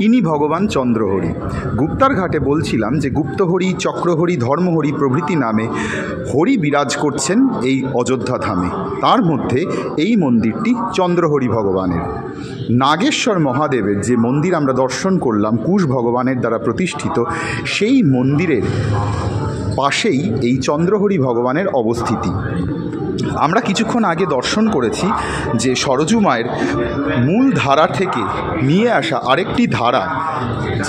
ইনি ভগবান চন্দ্রহরি। গুপ্তার ঘাটে বলছিলাম যে গুপ্তহরি, চক্রহরি, ধর্মহরি প্রভৃতি নামে হরি বিরাজ করছেন এই অযোধ্যা ধামে। তার মধ্যে এই মন্দিরটি চন্দ্রহরি ভগবানের। নাগেশ্বর মহাদেবের যে মন্দির আমরা দর্শন করলাম কুশ ভগবানের দ্বারা প্রতিষ্ঠিত, সেই মন্দিরের পাশেই এই চন্দ্রহরি ভগবানের অবস্থিতি। আমরা কিছুক্ষণ আগে দর্শন করেছি যে সরজু মায়ের মূল ধারা থেকে নিয়ে আসা আরেকটি ধারা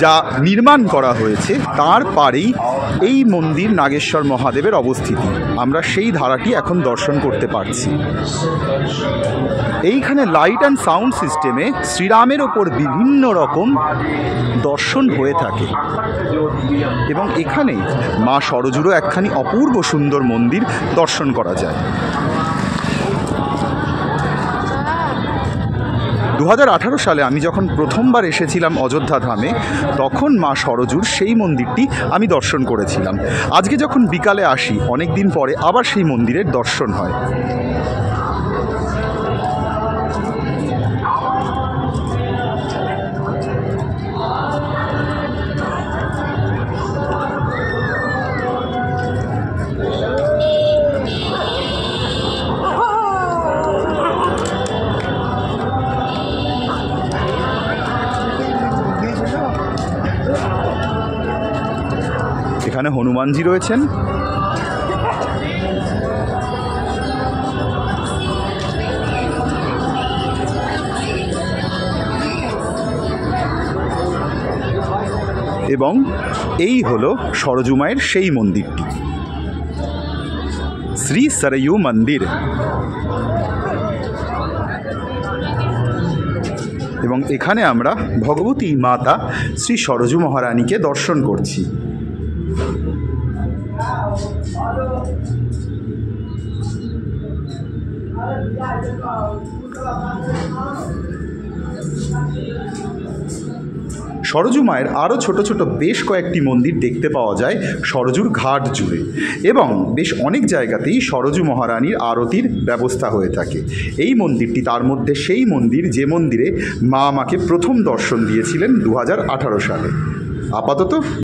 যা নির্মাণ করা হয়েছে, তার পারেই এই মন্দির নাগেশ্বর মহাদেবের অবস্থিতি। আমরা সেই ধারাটি এখন দর্শন করতে পারছি। এইখানে লাইট অ্যান্ড সাউন্ড সিস্টেমে শ্রীরামের ওপর বিভিন্ন রকম দর্শন হয়ে থাকে এবং এখানে মা সরজুরও একখানি অপূর্ব সুন্দর মন্দির দর্শন করা যায়। 2018 সালে আমি যখন প্রথমবার এসেছিলাম অযোধ্যা ধামে, তখন মা সরজুর সেই মন্দিরটি আমি দর্শন করেছিলাম। আজকে যখন বিকালে আসি, অনেক দিন পরে আবার সেই মন্দিরের দর্শন হয়। এখানে হনুমানজি রয়েছেন। এবং এই হলো সরজু মায়ের সেই মন্দিরটি, শ্রী সরয়ু মন্দির। এবং এখানে আমরা ভগবতী মাতা শ্রী সরজু মহারানীকে দর্শন করছি। সরজু মায়ের আরও ছোট ছোট বেশ কয়েকটি মন্দির দেখতে পাওয়া যায় সরজুর ঘাট জুড়ে, এবং বেশ অনেক জায়গাতেই সরজু মহারানীর আরতির ব্যবস্থা হয়ে থাকে। এই মন্দিরটি তার মধ্যে সেই মন্দির যে মন্দিরে মা আমাকে প্রথম দর্শন দিয়েছিলেন 2018 সালে। আপাতত